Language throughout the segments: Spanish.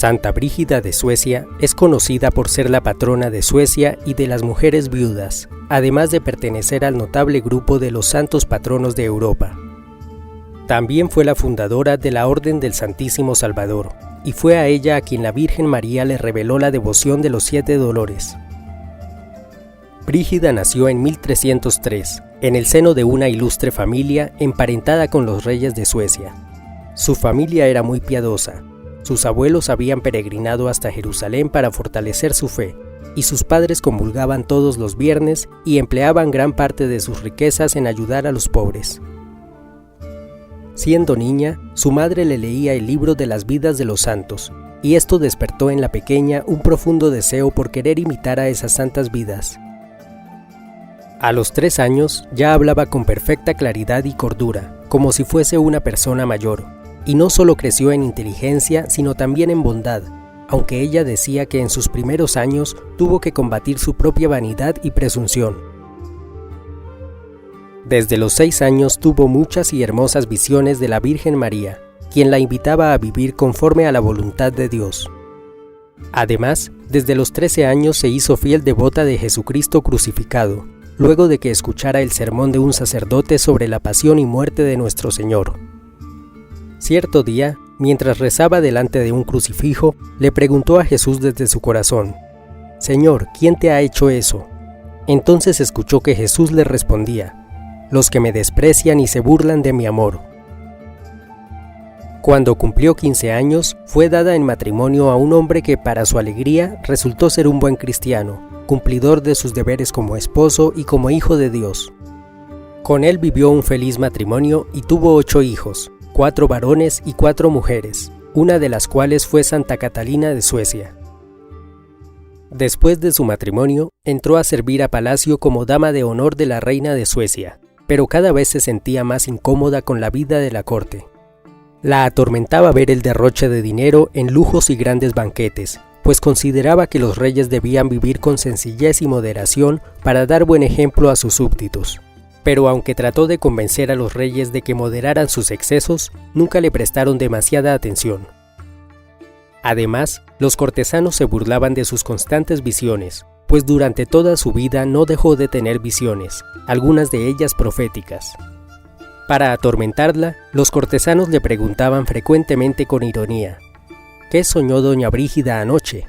Santa Brígida de Suecia es conocida por ser la patrona de Suecia y de las mujeres viudas, además de pertenecer al notable grupo de los santos patronos de Europa. También fue la fundadora de la Orden del Santísimo Salvador, y fue a ella a quien la Virgen María le reveló la devoción de los 7 dolores. Brígida nació en 1303, en el seno de una ilustre familia emparentada con los reyes de Suecia. Su familia era muy piadosa. Sus abuelos habían peregrinado hasta Jerusalén para fortalecer su fe, y sus padres comulgaban todos los viernes y empleaban gran parte de sus riquezas en ayudar a los pobres. Siendo niña, su madre le leía el libro de las vidas de los santos, y esto despertó en la pequeña un profundo deseo por querer imitar a esas santas vidas. A los 3 años ya hablaba con perfecta claridad y cordura, como si fuese una persona mayor, y no solo creció en inteligencia, sino también en bondad, aunque ella decía que en sus primeros años tuvo que combatir su propia vanidad y presunción. Desde los 6 años tuvo muchas y hermosas visiones de la Virgen María, quien la invitaba a vivir conforme a la voluntad de Dios. Además, desde los 13 años se hizo fiel devota de Jesucristo crucificado, luego de que escuchara el sermón de un sacerdote sobre la pasión y muerte de nuestro Señor. Cierto día, mientras rezaba delante de un crucifijo, le preguntó a Jesús desde su corazón: «Señor, ¿quién te ha hecho eso?». Entonces escuchó que Jesús le respondía: «Los que me desprecian y se burlan de mi amor». Cuando cumplió 15 años, fue dada en matrimonio a un hombre que, para su alegría, resultó ser un buen cristiano, cumplidor de sus deberes como esposo y como hijo de Dios. Con él vivió un feliz matrimonio y tuvo 8 hijos, 4 varones y 4 mujeres, una de las cuales fue Santa Catalina de Suecia. Después de su matrimonio, entró a servir a palacio como dama de honor de la reina de Suecia, pero cada vez se sentía más incómoda con la vida de la corte. La atormentaba ver el derroche de dinero en lujos y grandes banquetes, pues consideraba que los reyes debían vivir con sencillez y moderación para dar buen ejemplo a sus súbditos. Pero aunque trató de convencer a los reyes de que moderaran sus excesos, nunca le prestaron demasiada atención. Además, los cortesanos se burlaban de sus constantes visiones, pues durante toda su vida no dejó de tener visiones, algunas de ellas proféticas. Para atormentarla, los cortesanos le preguntaban frecuentemente con ironía: «¿Qué soñó doña Brígida anoche?».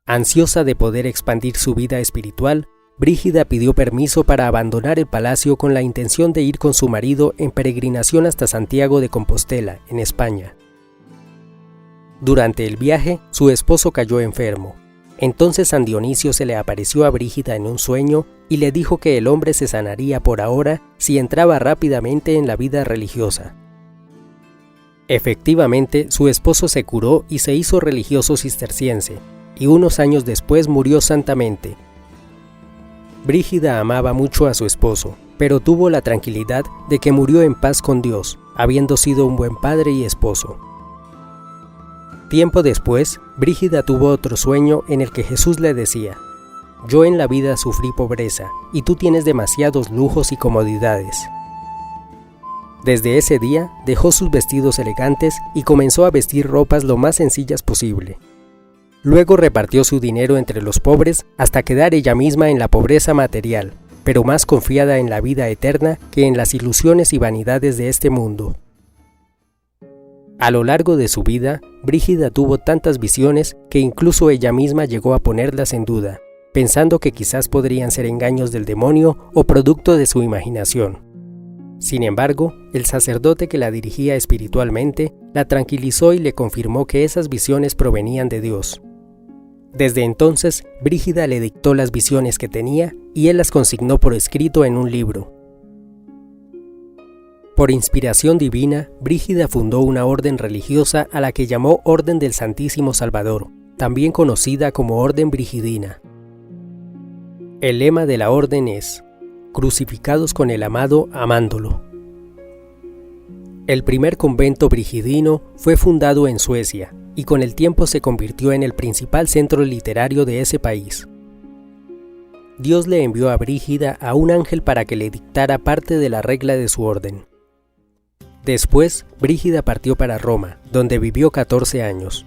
Ansiosa de poder expandir su vida espiritual, Brígida pidió permiso para abandonar el palacio con la intención de ir con su marido en peregrinación hasta Santiago de Compostela, en España. Durante el viaje, su esposo cayó enfermo. Entonces San Dionisio se le apareció a Brígida en un sueño y le dijo que el hombre se sanaría por ahora si entraba rápidamente en la vida religiosa. Efectivamente, su esposo se curó y se hizo religioso cisterciense, y unos años después murió santamente. Brígida amaba mucho a su esposo, pero tuvo la tranquilidad de que murió en paz con Dios, habiendo sido un buen padre y esposo. Tiempo después, Brígida tuvo otro sueño en el que Jesús le decía: «Yo en la vida sufrí pobreza, y tú tienes demasiados lujos y comodidades». Desde ese día, dejó sus vestidos elegantes y comenzó a vestir ropas lo más sencillas posible. Luego repartió su dinero entre los pobres hasta quedar ella misma en la pobreza material, pero más confiada en la vida eterna que en las ilusiones y vanidades de este mundo. A lo largo de su vida, Brígida tuvo tantas visiones que incluso ella misma llegó a ponerlas en duda, pensando que quizás podrían ser engaños del demonio o producto de su imaginación. Sin embargo, el sacerdote que la dirigía espiritualmente la tranquilizó y le confirmó que esas visiones provenían de Dios. Desde entonces, Brígida le dictó las visiones que tenía y él las consignó por escrito en un libro. Por inspiración divina, Brígida fundó una orden religiosa a la que llamó Orden del Santísimo Salvador, también conocida como Orden Brigidina. El lema de la orden es: «Crucificados con el amado, amándolo». El primer convento brigidino fue fundado en Suecia, y con el tiempo se convirtió en el principal centro literario de ese país. Dios le envió a Brígida a un ángel para que le dictara parte de la regla de su orden. Después, Brígida partió para Roma, donde vivió 14 años.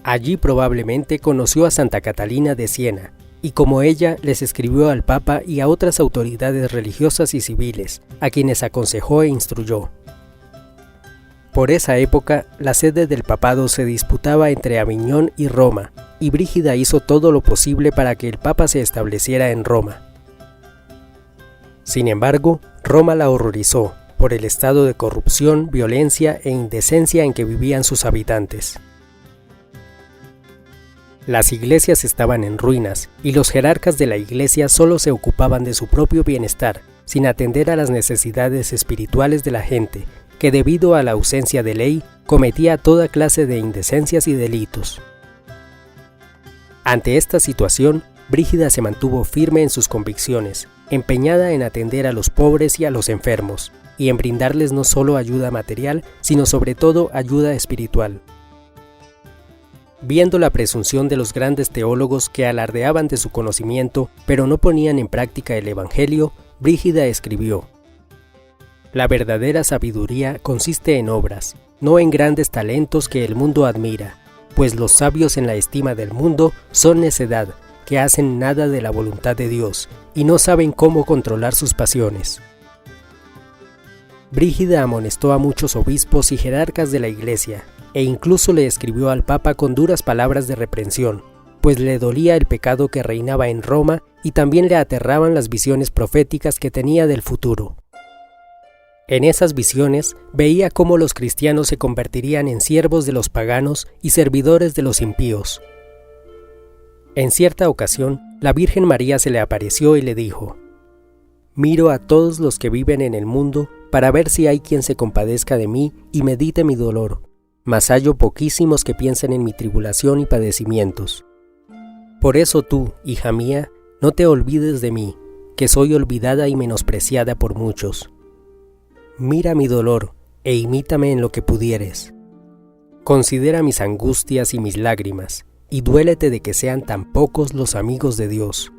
Allí probablemente conoció a Santa Catalina de Siena, y como ella les escribió al Papa y a otras autoridades religiosas y civiles, a quienes aconsejó e instruyó. Por esa época, la sede del papado se disputaba entre Aviñón y Roma, y Brígida hizo todo lo posible para que el Papa se estableciera en Roma. Sin embargo, Roma la horrorizó por el estado de corrupción, violencia e indecencia en que vivían sus habitantes. Las iglesias estaban en ruinas, y los jerarcas de la iglesia solo se ocupaban de su propio bienestar, sin atender a las necesidades espirituales de la gente, que debido a la ausencia de ley, cometía toda clase de indecencias y delitos. Ante esta situación, Brígida se mantuvo firme en sus convicciones, empeñada en atender a los pobres y a los enfermos, y en brindarles no solo ayuda material, sino sobre todo ayuda espiritual. Viendo la presunción de los grandes teólogos que alardeaban de su conocimiento, pero no ponían en práctica el Evangelio, Brígida escribió: «La verdadera sabiduría consiste en obras, no en grandes talentos que el mundo admira, pues los sabios en la estima del mundo son necedad, que hacen nada de la voluntad de Dios, y no saben cómo controlar sus pasiones». Brígida amonestó a muchos obispos y jerarcas de la Iglesia, e incluso le escribió al Papa con duras palabras de reprensión, pues le dolía el pecado que reinaba en Roma y también le aterraban las visiones proféticas que tenía del futuro. En esas visiones veía cómo los cristianos se convertirían en siervos de los paganos y servidores de los impíos. En cierta ocasión, la Virgen María se le apareció y le dijo: «Miro a todos los que viven en el mundo para ver si hay quien se compadezca de mí y medite mi dolor, mas hallo poquísimos que piensen en mi tribulación y padecimientos. Por eso tú, hija mía, no te olvides de mí, que soy olvidada y menospreciada por muchos. Mira mi dolor e imítame en lo que pudieres. Considera mis angustias y mis lágrimas, y duélete de que sean tan pocos los amigos de Dios».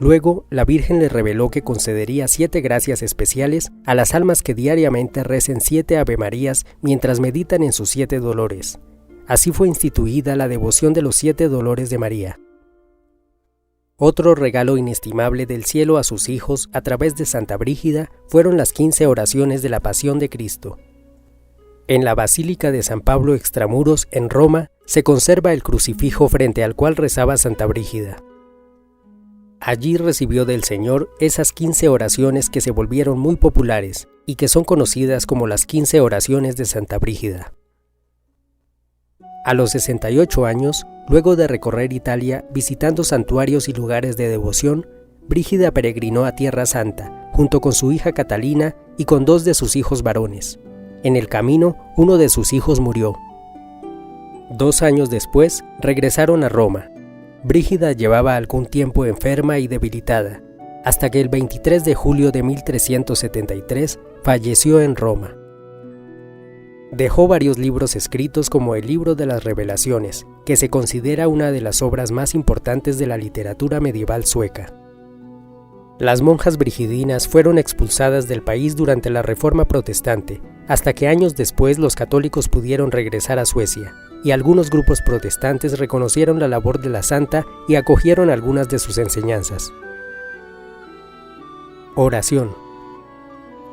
Luego, la Virgen le reveló que concedería 7 gracias especiales a las almas que diariamente recen 7 Avemarías mientras meditan en sus 7 dolores. Así fue instituida la devoción de los 7 dolores de María. Otro regalo inestimable del cielo a sus hijos a través de Santa Brígida fueron las 15 oraciones de la Pasión de Cristo. En la Basílica de San Pablo Extramuros, en Roma, se conserva el crucifijo frente al cual rezaba Santa Brígida. Allí recibió del Señor esas 15 oraciones que se volvieron muy populares y que son conocidas como las 15 oraciones de Santa Brígida. A los 68 años, luego de recorrer Italia visitando santuarios y lugares de devoción, Brígida peregrinó a Tierra Santa, junto con su hija Catalina y con 2 de sus hijos varones. En el camino, uno de sus hijos murió. 2 años después, regresaron a Roma. Brígida llevaba algún tiempo enferma y debilitada, hasta que el 23 de julio de 1373 falleció en Roma. Dejó varios libros escritos como el Libro de las Revelaciones, que se considera una de las obras más importantes de la literatura medieval sueca. Las monjas brigidinas fueron expulsadas del país durante la Reforma Protestante, hasta que años después los católicos pudieron regresar a Suecia, y algunos grupos protestantes reconocieron la labor de la santa y acogieron algunas de sus enseñanzas. Oración.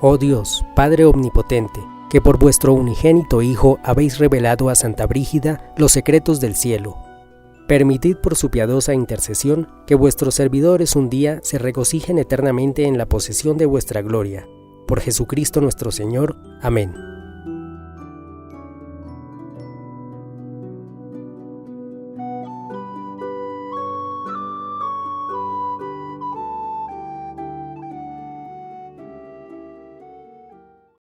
Oh Dios, Padre Omnipotente, que por vuestro unigénito Hijo habéis revelado a Santa Brígida los secretos del cielo. Permitid por su piadosa intercesión que vuestros servidores un día se regocijen eternamente en la posesión de vuestra gloria. Por Jesucristo nuestro Señor. Amén.